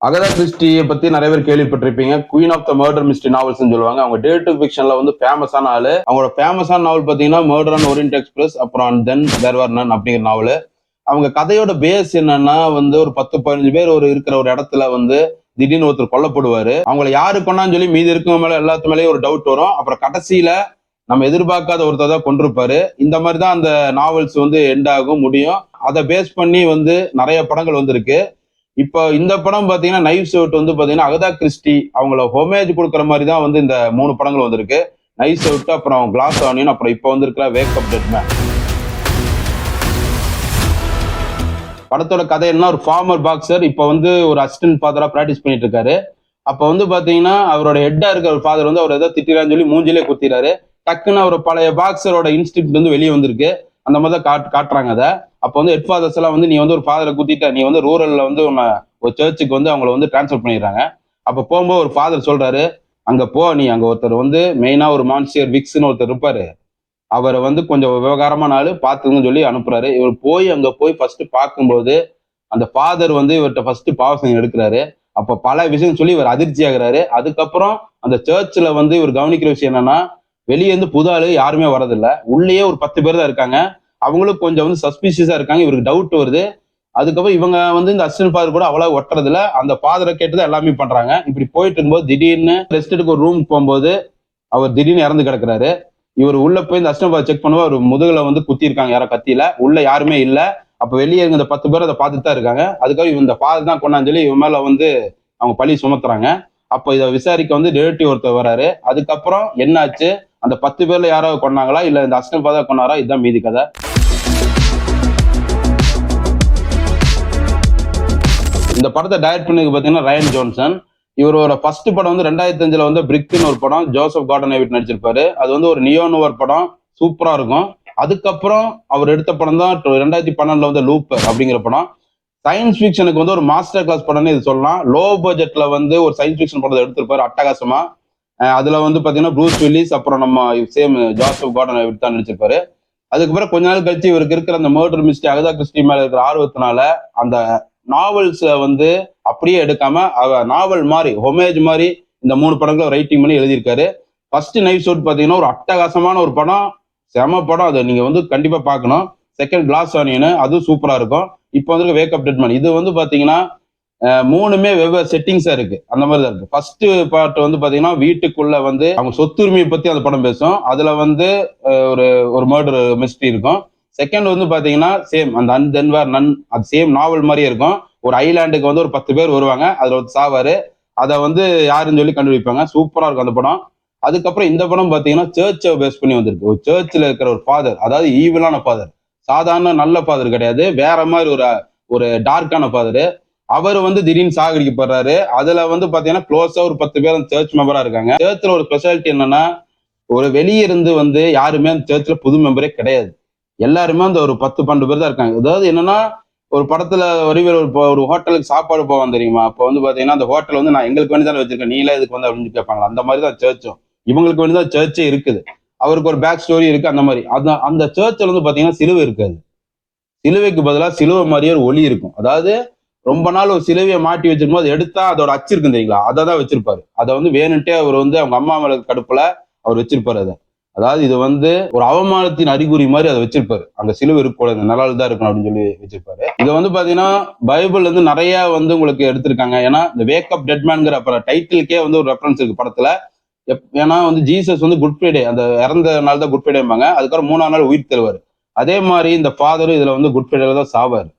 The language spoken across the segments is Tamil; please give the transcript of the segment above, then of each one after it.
அகதா கிறிஸ்டியை பத்தி நிறைய பேர் கேள்விப்பட்டிருப்பீங்க. Queen of the murder mystery novels சொல்லுவாங்க. அவங்க டேட்டிவ் ஃபிக்ஷன்ல வந்து ஃபேமஸான ஆளு. அவங்களோட ஃபேமஸான நாவல் பாத்தீங்கன்னா மர்டர் ஆன் ஓரியன்ட் எக்ஸ்பிரஸ், அப்புறம் தென் தேர் வர் நன் அப்படிங்கிற நாவல். அவங்க கதையோட பேஸ் என்னன்னா வந்து ஒரு 10-15 பேர் இருக்கிற ஒரு இடத்துல வந்து திடீர்னு ஒருத்தர் கொல்லப்படுவாரு. அவங்களை யாரு கொண்டான்னு சொல்லி மீதி இருக்கவங்க மேல எல்லாத்து மேலேயும் ஒரு டவுட் வரும். அப்புறம் கடைசியில நம்ம எதிர்பார்க்காத ஒருத்தர் தான் கொண்டிருப்பாரு. இந்த மாதிரி தான் அந்த நாவல்ஸ் வந்து எண்ட் ஆகும் முடியும். அதை பேஸ் பண்ணி வந்து நிறைய படங்கள் வந்திருக்கு. இப்போ இந்த படம் பாத்தீங்கன்னா நைவ்ஸ் அவுட் வந்து பாத்தீங்கன்னா அகதா கிறிஸ்டி அவங்கள ஹோமேஜ் கொடுக்குற மாதிரி தான் வந்து இந்த 3 படங்கள் வந்திருக்கு. நைவ்ஸ் அவுட், அப்புறம் கிளாஸ் ஆனியன், அப்புறம் இப்போ வந்திருக்கிற வேக் அப் டெட் மேன். படத்தோட கதை என்ன, ஒரு ஃபார்மர் பாக்ஸர் இப்போ வந்து ஒரு அசிஸ்டன்ட் ஃபாதரா பிராக்டிஸ் பண்ணிட்டு இருக்காரு. அப்போ வந்து பாத்தீங்கன்னா அவரோட ஹெட்டா இருக்கிற ஒரு ஃபாதர் வந்து அவர் ஏதோ திட்டிறான்னு சொல்லி மூஞ்சிலே குத்திறாரு. டக்குன்னு அவர் பழைய பாக்ஸரோட இன்ஸ்டிங்க்ட் வந்து வெளியே வந்திருக்கு. அந்த மாதிரி தான் காட்டுறாங்க அதை. அப்போ வந்து ஹெட் ஃபாதர்ஸ் எல்லாம் வந்து நீ வந்து ஒரு ஃபாதரை குத்திட்ட, நீ வந்து ரூரல்ல வந்து உன்னை ஒரு சர்ச்சுக்கு வந்து அவங்கள வந்து டிரான்ஸ்ஃபர் பண்ணிடுறாங்க. அப்போ போகும்போது ஒரு ஃபாதர் சொல்றாரு, அங்க போ, நீ அங்க ஒருத்தர் வந்து மெயினா ஒரு மான்சியர் விக்ஸ்ன்னு ஒருத்தர் இருப்பாரு, அவரை வந்து கொஞ்சம் விவகாரமான ஆளு பாத்துங்கன்னு சொல்லி அனுப்புறாரு. இவர் போய் அங்க போய் ஃபர்ஸ்ட் பார்க்கும்போது அந்த ஃபாதர் வந்து இவர்கிட்ட ஃபர்ஸ்ட் பாவசம் எடுக்கிறாரு. அப்ப பல விஷயம் சொல்லி இவர் அதிர்ச்சி ஆகுறாரு. அதுக்கப்புறம் அந்த சர்ச்ல வந்து இவர் கவனிக்கிற விஷயம் என்னன்னா, வெளியே இருந்து புது ஆளு யாருமே வரதில்ல, உள்ளேயே ஒரு 10 பேர் தான் இருக்காங்க. அவங்களும் கொஞ்சம் வந்து சஸ்பீஷியஸா இருக்காங்க. இவருக்கு டவுட் வருது. அதுக்கப்புறம் இவங்க வந்து இந்த அசிஸ்டன்ட் ஃபாதர் கூட அவ்வளவு ஒட்டுறதுல அந்த ஃபாதரை கேட்டுதான் எல்லாமே பண்றாங்க. இப்படி போயிட்டு இருக்கும்போது திடீர்னு ரெஸ்ட் எடுக்க ஒரு ரூம் போகும்போது அவர் திடீர்னு இறந்து கிடக்குறாரு. இவர் உள்ள போய் இந்த அசிஸ்டன்ட் ஃபாதர் செக் பண்ணுவோம், அவர் முதுகுல வந்து குத்தி இருக்காங்க யாரோ கத்தியில. உள்ள யாருமே இல்ல. அப்ப வெளியே இருந்த இந்த 10 பேர் அதை பார்த்துட்டு தான் இருக்காங்க. அதுக்காக இவன் இந்த ஃபாதர் தான் கொண்டான்னு சொல்லி இவன் மேல வந்து அவங்க பழி சுமத்துறாங்க. அப்ப இதை விசாரிக்க வந்து டிடெக்டிவ் ஒருத்தர் வராரு. அதுக்கப்புறம் என்னாச்சு, அந்த 10 பேர்ல யாராவது கொண்டாங்களா இல்ல இந்த அசிஸ்டன்ட் ஃபாதர் கொண்டாரா, இதுதான் மீதி கதை. இந்த படத்தை டைரக்ட் பண்ணது பாத்தீங்கன்னா ரயன் ஜான்சன். இவரோட ஃபர்ஸ்ட் படம் வந்து 2005 வந்து பிரிக்னு ஒரு படம், ஜோசப் கார்டன் டேவிட் நடிச்சிருப்பாரு. அது வந்து ஒரு நியோனோவர் படம், சூப்பரா இருக்கும். அதுக்கப்புறம் அவர் எடுத்த படம் தான் 2012 வந்து லூப் அப்படிங்கிற படம். சயின்ஸ் ஃபிக்ஷனுக்கு வந்து ஒரு மாஸ்டர் கிளாஸ் படம்னு இது சொல்லலாம். லோ பட்ஜெட்ல வந்து ஒரு சயின்ஸ் ஃபிக்ஷன் படத்தை எடுத்திருப்பாரு அட்டகாசமா. அதுல வந்து பாத்தீங்கன்னா ப்ரூஸ் வில்லிஸ், அப்புறம் நம்ம சேம் ஜோசப் கார்டன் டேவிட் தான் நடிச்சிருப்பாரு. அதுக்கப்புறம் கொஞ்ச நாள் கழிச்சு இவருக்கு இருக்கிற அந்த மர்டர் மிஸ்ட்ரி அகதா கிறிஸ்டி மேல இருக்கிற ஆர்வத்தினால அந்த நாவல்ஸ் வந்து அப்படியே எடுக்காம நாவல் மாதிரி ஹொமேஜ் மாதிரி இந்த 3 படங்களும் ரைட்டிங் பண்ணி எழுதியிருக்காரு. ஃபர்ஸ்ட் நைவ்ஸ் அவுட் பாத்தீங்கன்னா ஒரு அட்டகாசமான ஒரு படம், செம படம். அதை நீங்க வந்து கண்டிப்பா பார்க்கணும். செகண்ட் கிளாஸ் ஆனியன், அதுவும் சூப்பரா இருக்கும். இப்போ வந்து வேக் அப் டெட் மேன், இது வந்து பாத்தீங்கன்னா 3மே வெவ்வேறு செட்டிங்ஸா இருக்கு. அந்த மாதிரி தான் இருக்கு. ஃபர்ஸ்ட் பார்ட் வந்து பாத்தீங்கன்னா வீட்டுக்குள்ள வந்து அவங்க சொத்துரிமையை பத்தி அந்த படம் பேசும். அதுல வந்து ஒரு ஒரு மர்டர் மிஸ்ட்ரி இருக்கும். செகண்ட் வந்து பாத்தீங்கன்னா சேம் அந்த தென் வேர் நன், அது சேம் நாவல் மாதிரியே இருக்கும். ஒரு ஐலாண்டுக்கு வந்து ஒரு 10 பேர் வருவாங்க, அதுல ஒரு சாவாரு, அதை வந்து யாருன்னு சொல்லி கண்டுபிடிப்பாங்க. சூப்பரா இருக்கும் அந்த படம். அதுக்கப்புறம் இந்த படம் பாத்தீங்கன்னா சர்ச்சை பேஸ் பண்ணி வந்திருக்கு. ஒரு சர்ச்சில் இருக்கிற ஒரு ஃபாதர், அதாவது ஈவிலான ஃபாதர், சாதாரண நல்ல ஃபாதர் கிடையாது, வேற மாதிரி ஒரு ஒரு டார்க்கான ஃபாதர். அவர் வந்து திடீர்னு சாகடிக்கப்படுறாரு. அதுல வந்து பாத்தீங்கன்னா க்ளோஸா ஒரு 10 பேர் அந்த சர்ச் மெம்பரா இருக்காங்க. சர்ச்ல ஒரு ஸ்பெஷாலிட்டி என்னன்னா, ஒரு வெளியே இருந்து வந்து யாருமே அந்த சர்ச்ல புது மெம்பரே கிடையாது. எல்லாருமே அந்த ஒரு 10-12 பேர் தான் இருக்காங்க. அதாவது என்னன்னா, ஒரு படத்துல வடிவேல் ஒரு ஹோட்டலுக்கு சாப்பாடு போவான் தெரியுமா, அப்ப வந்து பாத்தீங்கன்னா அந்த ஹோட்டல் வந்து நான் எங்களுக்கு வேண்டி தானே வச்சிருக்கேன், நீ எல்லாம் இதுக்கு வந்து அப்படின்னு கேட்பாங்களா, அந்த மாதிரி தான் சர்ச்சும். இவங்களுக்கு வேண்டி தான் சர்ச்சே இருக்குது. அவருக்கு ஒரு பேக் ஸ்டோரி இருக்கு. அந்த மாதிரி அந்த சர்ச்சில் வந்து பாத்தீங்கன்னா சிலுவை இருக்காது. சிலுவைக்கு பதிலாக சிலுவை மாதிரியே ஒரு ஒளி இருக்கும். அதாவது ரொம்ப நாள் ஒரு சிலுவையை மாட்டி வச்சிருக்கும் போது எடுத்தா அதோட அச்சு இருக்கும் தெரியுங்களா, அதை தான் வச்சிருப்பாரு. அதை வந்து வேணுன்ட்டே அவர் வந்து அவங்க அம்மா மேல கடுப்புல அவர் வச்சிருப்பாரு அதை. அதாவது இது வந்து ஒரு அவமானத்தின் அறிகுறி மாதிரி அதை வச்சிருப்பாரு. அந்த சிலுவை இருக்கக்கூடாது, இந்த நிழல் தான் இருக்கணும் அப்படின்னு சொல்லி வச்சிருப்பாரு. இதை வந்து பாத்தீங்கன்னா பைபிள் வந்து நிறைய வந்து உங்களுக்கு எடுத்திருக்காங்க. ஏன்னா இந்த வேக் அப் டெட் மேன்ங்கிற டைட்டிலுக்கே வந்து ஒரு ரெஃபரன்ஸ் இருக்கு படத்துல. ஏன்னா வந்து ஜீசஸ் வந்து குட் ஃப்ரைடே, அந்த இறந்த நாள் தான் குட் ஃப்ரைடேம்பாங்க. அதுக்கப்புறம் 3ஆம் நாள் உயிர் தருவார். அதே மாதிரி இந்த ஃபாதரும் இதுல வந்து குட் ஃப்ரைடேல தான் சாவார்.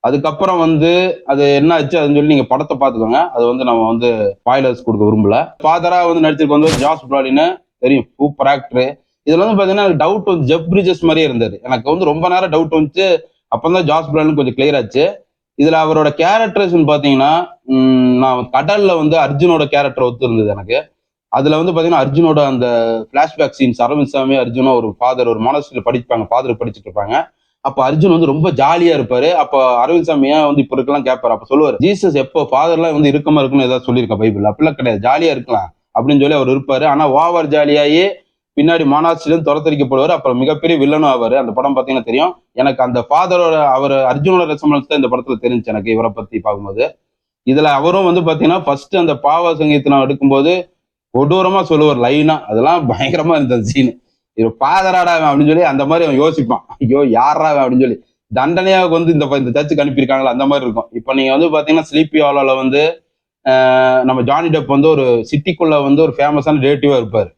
அதுக்கப்புறம் வந்து அது என்ன ஆச்சு அதுன்னு சொல்லி நீங்க படத்தை பார்த்துக்கோங்க. அது வந்து நம்ம வந்து ஸ்பாய்லர்ஸ் கொடுக்க விரும்பல. ஃபாதரா வந்து நடிச்சிருக்க வந்து ஜாஸ் பிராலின்னு தெரியும், சூப்பர் ஆக்டர். இதுல வந்து பாத்தீங்கன்னா டவுட் வந்து ஜெஃப் பிரிட்ஜஸ் மாதிரியே இருந்தாரு. எனக்கு வந்து ரொம்ப நேரம் டவுட் வந்துச்சு. அப்பதான் ஜாஸ் பிராலின் கொஞ்சம் கிளியர் ஆச்சு. இதுல அவரோட கேரக்டர்ஸ் பாத்தீங்கன்னா நான் கடல்ல வந்து அர்ஜுனோட கேரக்டர் ஒத்து இருந்தது எனக்கு. அதுல வந்து பாத்தீங்கன்னா அர்ஜுனோட அந்த பிளாஷ்பேக் சீன்ஸ், அரவிந்த் சாமி அர்ஜுனா ஒரு ஃபாதர் ஒரு மானஸ்டர்ல படிப்பாங்க, ஃபாதர் படிச்சுட்டு இருப்பாங்க. அப்ப அர்ஜுன் வந்து ரொம்ப ஜாலியா இருப்பாரு. அப்ப அரவிந்த் சாமி ஏன் வந்து இப்ப இருக்கலாம் கேட்பாரு. அப்ப சொல்லுவாரு, ஜீசஸ் எப்போ ஃபாதர்லாம் வந்து இருக்கமா இருக்குன்னு ஏதாவது சொல்லியிருக்க பைபிள், அப்படிலாம் கிடையாது, ஜாலியா இருக்கலாம் அப்படின்னு சொல்லி அவர் இருப்பாரு. ஆனா ஓவர் ஜாலியாயே பின்னாடி மானாஸ்டிலும் துரத்தரிக்கப்படுவார். அப்புறம் மிகப்பெரிய வில்லனும் ஆவாரு. அந்த படம் பாத்தீங்கன்னா தெரியும். எனக்கு அந்த ஃபாதரோட அவர் அர்ஜுனோட ரெசம்பன்ஸ் தான் இந்த படத்துல தெரிஞ்சு எனக்கு இவரை பத்தி பார்க்கும்போது. இதுல அவரும் வந்து பாத்தீங்கன்னா ஃபர்ஸ்ட் அந்த பாவ சங்கீதம் எடுக்கும்போது கொடூரமா சொல்லுவார் லைனா, அதெல்லாம் பயங்கரமா இருந்தது சீன். இது பாதராடா அப்படின்னு சொல்லி அந்த மாதிரி அவன் யோசிப்பான், ஐயோ யாரா அப்படின்னு சொல்லி தண்டனையாக வந்து இந்த சர்ச்சுக்கு அனுப்பியிருக்காங்களா அந்த மாதிரி இருக்கும். இப்ப நீங்க வந்து பாத்தீங்கன்னா ஸ்லீப்பி ஹாலோல வந்து நம்ம ஜானி டெப் வந்து ஒரு சிட்டிக்குள்ள வந்து ஒரு ஃபேமஸான ரிலேட்டிவா இருப்பாரு.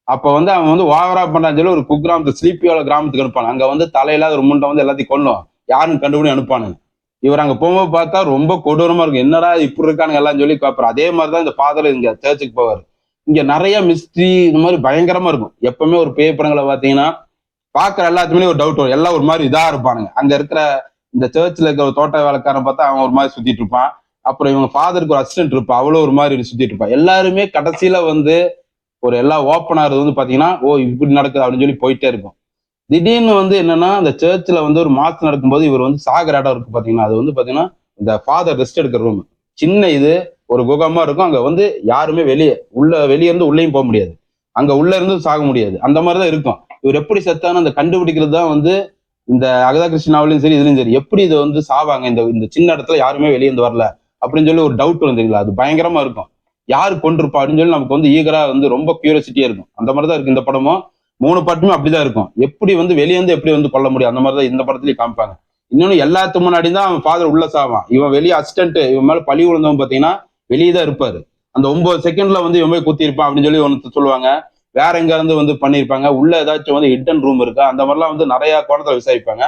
அப்ப வந்து அவன் வந்து ஓவரா பண்றான்னு சொல்லி ஒரு குக்கிராமத்து ஸ்லீப்பியோட கிராமத்துக்கு அனுப்பான். அங்க வந்து தலையில்லாத ஒரு முண்டை வந்து எல்லாத்தையும் கொல்லும், யாருன்னு கண்டுபிடி அனுப்பானு. இவர் அங்க போகும்போது பார்த்தா ரொம்ப கொடூரமா இருக்கும். என்னடா இப்படி இருக்கானுங்க எல்லாம் சொல்லி பார்ப்பாரு. அதே மாதிரிதான் இந்த ஃபாதர் இங்க சர்ச்சுக்கு போவாரு. இங்க நிறைய மிஸ்ட்ரி இந்த மாதிரி பயங்கரமா இருக்கும். எப்பவுமே ஒரு பேய் படங்களை பாத்தீங்கன்னா பாக்குற எல்லாத்துக்குமே ஒரு டவுட் வரும். எல்லாம் ஒரு மாதிரி இதா இருப்பானுங்க. அங்க இருக்கிற இந்த சர்ச்ல இருக்கிற ஒரு தோட்ட வேலைக்காரன் பார்த்தா அவன் ஒரு மாதிரி சுத்திட்டு இருப்பான். அப்புறம் இவங்க ஃபாதருக்கு ஒரு அசிஸ்டன்ட் இருப்பா, அவ்வளவு ஒரு மாதிரி சுத்திட்டு இருப்பான். எல்லாருமே கடைசியில வந்து ஒரு எல்லாம் ஓப்பன் ஆகுறது வந்து பாத்தீங்கன்னா ஓ இப்படி நடக்குது அப்படின்னு சொல்லி போயிட்டே இருக்கும். திடீர்னு வந்து என்னன்னா அந்த சர்ச்ல வந்து ஒரு மாசம் நடக்கும்போது இவர் வந்து சாகர இடம் இருக்கு பாத்தீங்கன்னா, அது வந்து பாத்தீங்கன்னா இந்த ஃபாதர் ரெஸ்ட் எடுக்கிற ரூம். சின்ன இது ஒரு குகமா இருக்கும். அங்க வந்து யாருமே வெளியே இருந்து உள்ளேயும் போக முடியாது. அங்க உள்ள இருந்து சாக முடியாது. அந்த மாதிரிதான் இருக்கும். இவர் எப்படி செத்தான்னு அந்த கண்டுபிடிக்கிறது தான் வந்து இந்த அகதா கிறிஸ்டி நாவலையும் சரி இதுலயும் சரி எப்படி இது வந்து சாவாங்க இந்த இந்த சின்ன இடத்துல யாருமே வெளியே இருந்து வரல அப்படின்னு சொல்லி ஒரு டவுட் வந்துங்களா, அது பயங்கரமா இருக்கும். யாரு கொண்டிருப்பா அப்படின்னு சொல்லி நமக்கு வந்து ஈகரா வந்து ரொம்ப கியூரியாசிட்டியா இருக்கும். அந்த மாதிரிதான் இருக்கு இந்த படமும். 3 பாட்டுமே அப்படிதான் இருக்கும். எப்படி வந்து வெளியே இருந்து எப்படி வந்து கொல்ல முடியும் அந்த மாதிரிதான் இந்த படத்துலயும் காமிப்பாங்க. இன்னொன்னு எல்லாத்துக்கு முன்னாடி தான் அவன் ஃபாதர் உள்ள சாவான். இவன் வெளியே அசிஸ்டன்ட் இவன் மேல பழி விழுந்தவன் பாத்தீங்கன்னா வெளியே தான் இருப்பாரு. அந்த 9 செகண்ட்ல வந்து இவன் போய் குத்தி இருப்பான் அப்படின்னு சொல்லி ஒன்று சொல்லுவாங்க. வேற எங்க இருந்து வந்து பண்ணிருப்பாங்க. உள்ள ஏதாச்சும் வந்து ஹிட்டன் ரூம் இருக்கா அந்த மாதிரிலாம் வந்து நிறைய கோணத்துல விசாரிப்பாங்க.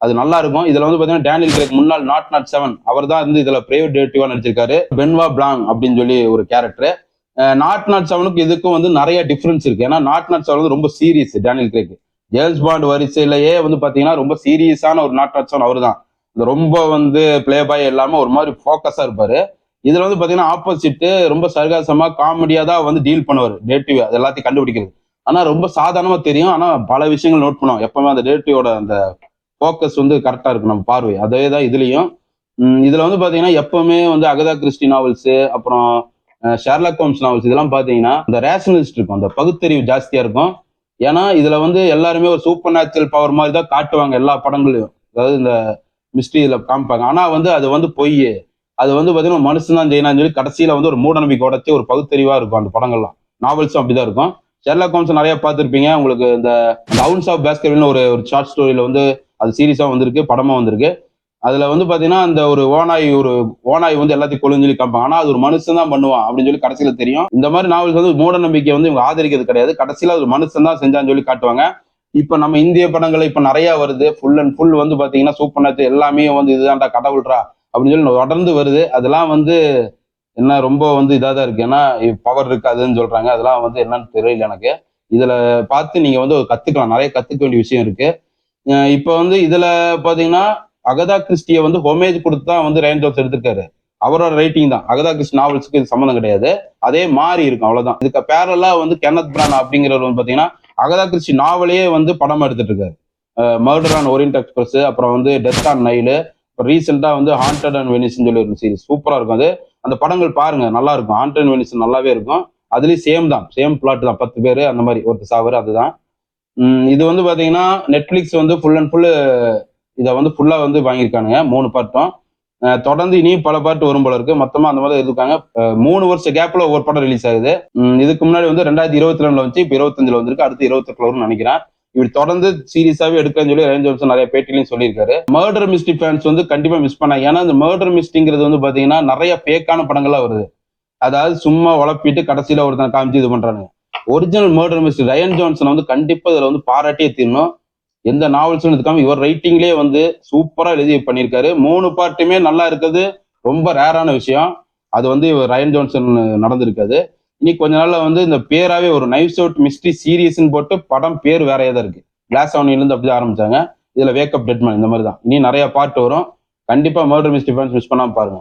அது நல்லா இருக்கும். இதுல வந்து பாத்தீங்கன்னா டேனியல் கிரேக் முன்னாள் நாட் நாட் 7 அவர் தான் வந்து இதுல பிரைவேட் டிடெக்டிவா நடிச்சிருக்காரு. பென்வா பிளாங் அப்படின்னு சொல்லி ஒரு கேரக்டர். நாட் நாட் 7க்கும் இதுக்கும் வந்து நிறைய டிஃபரன்ஸ் இருக்கு. ஏன்னா நாட் நாட் 7 வந்து ரொம்ப serious Daniel Craig. James Bond வரிசையிலேயே வந்து பாத்தீங்கன்னா ரொம்ப சீரியஸான ஒரு நாட் நாட் 7 அவர் தான். ரொம்ப வந்து பிளே பாய் எல்லாமே ஒரு மாதிரி ஃபோக்கஸா இருப்பாரு. இதுல வந்து பாத்தீங்கன்னா ஆப்போசிட் ரொம்ப சர்காசமா காமெடியா தான் வந்து டீல் பண்ணுவார் டேட்டிவ் அது எல்லாத்தையும் கண்டுபிடிக்கிறது. ஆனா ரொம்ப சாதாரணமா தெரியும். ஆனா பல விஷயங்கள் நோட் பண்ணுவோம். எப்பவுமே அந்த டேட்டிவோட அந்த ஃபோக்கஸ் வந்து கரெக்டா இருக்கும் நம்ம பார்வை. அதே தான் இதுலயும். இதுல வந்து பாத்தீங்கன்னா எப்பவுமே வந்து அகதா கிறிஸ்டி நாவல்ஸ் அப்புறம் ஷெர்லாக் ஹோம்ஸ் நாவல்ஸ் இதெல்லாம் பாத்தீங்கன்னா இந்த ரேஷனலிஸ்ட் இருக்கும், அந்த பகுத்தறிவு ஜாஸ்தியா இருக்கும். ஏன்னா இதுல வந்து எல்லாருமே ஒரு சூப்பர் நேச்சுரல் பவர் மாதிரி தான் காட்டுவாங்க எல்லா படங்களையும். அதாவது இந்த மிஸ்ட்ரியில காமிப்பாங்க. ஆனா வந்து அது வந்து பொய். அது வந்து பாத்தீங்கன்னா மனுஷன் தான் செய்யணும்னு சொல்லி கடைசியில வந்து ஒரு மூட நம்பிக்கை உடச்சி ஒரு பகுத்தறிவா இருக்கும் அந்த படங்கள்லாம். நாவல்ஸும் அப்படிதான் இருக்கும். ஷெர்லாக் ஹோம்ஸ் நிறைய பார்த்திருப்பீங்க. உங்களுக்கு இந்த ஹவுன்ஸ் ஆஃப் பாஸ்கர்வில்னு ஒரு ஒரு ஷார்ட் ஸ்டோரியில வந்து அது சீரியஸா வந்திருக்கு, படமா வந்திருக்கு. அதுல வந்து பாத்தீங்கன்னா அந்த ஒரு ஓனாய் வந்து எல்லாத்தையும் கொள்ளுன்னு சொல்லி காமிப்பாங்க. ஆனா அது ஒரு மனுஷன் தான் பண்ணுவான் அப்படின்னு சொல்லி கடைசியில தெரியும். இந்த மாதிரி நாவல்ஸ் வந்து மூட நம்பிக்கை வந்து இவங்க ஆதரிக்கிறது கிடையாது. கடைசியில அது ஒரு மனுஷன் தான் செஞ்சான்னு சொல்லி காட்டுவாங்க. இப்ப நம்ம இந்திய படங்கள் இப்ப நிறைய வருது. ஃபுல் அண்ட் ஃபுல் வந்து பாத்தீங்கன்னா சூப்பர் நேச்சுரல் எல்லாமே வந்து இதுதான்டா கடவுள்ரா அப்படின்னு சொல்லி தொடர்ந்து வருது. அதெல்லாம் வந்து என்ன ரொம்ப வந்து இதாதான் இருக்கு. ஏன்னா பவர் இருக்காதுன்னு சொல்றாங்க. அதெல்லாம் வந்து என்னன்னு தெரியல எனக்கு. இதுல பார்த்து நீங்க வந்து கத்துக்கலாம். நிறைய கத்துக்க வேண்டிய விஷயம் இருக்கு. இப்ப வந்து இதுல பாத்தீங்கன்னா அகதா கிறிஸ்டிய வந்து ஹோமேஜ் கொடுத்து தான் வந்து ரயன் ஜோன்ஸ் எடுத்திருக்காரு. அவரோட ரைட்டிங் தான். அகதா கிறிஸ்டி நாவல்ஸ்க்கு இது சம்மந்தம் கிடையாது. அதே மாறி இருக்கும் அவ்வளவுதான். இதுக்கு பேரலா வந்து கென்னத் பிரானா அப்படிங்கிறவர் வந்து பாத்தீங்கன்னா அகதா கிறிஸ்டி நாவலையே வந்து படமா எடுத்துட்டு இருக்காரு. மர்டர் ஆன் ஓரியன்ட் எக்ஸ்பிரஸ், அப்புறம் வந்து டெத் ஆன் நைலு, ரீசெண்டா வந்து ஹாண்டட் அண்ட் வெனிஸ் சொல்லி ஒரு சீரிஸ் சூப்பரா இருக்கும். அது அந்த படங்கள் பாருங்க நல்லா இருக்கும். ஹாண்டட் அண்ட் வெனிஸ் நல்லாவே இருக்கும். அதுலயும் சேம் பிளாட் தான். 10 பேரு அந்த மாதிரி ஒருத்தர் சாவரு அதுதான். இது வந்து பாத்தீங்கன்னா நெட்ஃபிளிக்ஸ் வந்து ஃபுல் அண்ட் ஃபுல் இதை வந்து ஃபுல்லா வந்து வாங்கியிருக்கானுங்க 3 பார்ட்டும். தொடர்ந்து இனியும் பல பார்ட் வரும் போல இருக்கு. மொத்தமா அந்த மாதிரி இருக்காங்க. 3 வருஷ கேப்ல ஒவ்வொரு படம் ரிலீஸ் ஆகுது. இதுக்கு முன்னாடி வந்து 2022 வந்துச்சு, இப்ப 25 வந்திருக்கு, அடுத்து 28 வரும்னு நினைக்கிறேன். இப்படி தொடர்ந்து சீரியஸாவே எடுக்கன்னு சொல்லி ரயன் ஜோன்சன் நிறைய பேட்டிலையும் சொல்லியிருக்காரு. மர்டர் மிஸ்ட்ரி ஃபேன்ஸ் வந்து கண்டிப்பா மிஸ் பண்ணாங்க. ஏன்னா இந்த மர்டர் மிஸ்ட்ரிங்கிறது வந்து பாத்தீங்கன்னா நிறைய ஃபேக்கான படங்களா வருது. அதாவது சும்மா உழப்பிட்டு கடைசியில ஒருத்தன் காமிச்சு இது பண்றானுங்க. Original murder mystery Rian Johnson வந்து கண்டிப்பா இதுல வந்து பாராட்டியே தீரணும். எந்த நாவல்ஸும் இருக்காம இவர் ரைட்டிங்லேயே வந்து சூப்பரா எழுதி பண்ணியிருக்காரு. 3 பார்ட்டுமே நல்லா இருக்குது. ரொம்ப ரேரான விஷயம். அது வந்து ரயன் ஜோன்சன் நடந்திருக்காது. இனி கொஞ்ச நாள்ல வந்து இந்த பேராவே ஒரு நைவ்ஸ் அவுட் மிஸ்ட்ரி சீரியஸ்ன்னு போட்டு படம் பேர் வேற ஏதா இருக்கு. கிளாஸ் அவனில இருந்து அப்படிதான் ஆரம்பிச்சாங்க. இதுல வேக்கப் டெட்மேன் இந்த மாதிரி தான். இனி நிறைய பார்ட் வரும். கண்டிப்பா மர்டர் மிஸ்ட்ரி ஃபேன்ஸ் மிஸ் பண்ணாம பாருங்க.